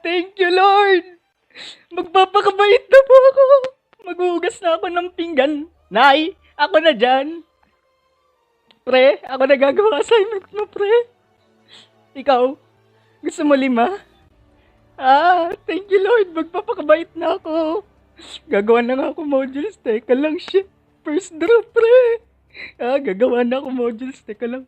Thank you, Lord. Magpapakabait na po ako. Maghugas na ako ng pinggan. Nay, ako na dyan. Pre, ako na gagawa assignment mo, pre. Ikaw, gusto mo 5? Thank you, Lord. Magpapakabait na ako. Gagawa na nga ako modules. Teka lang, shit. First drop, pre. Gagawa na ako modules. Teka lang.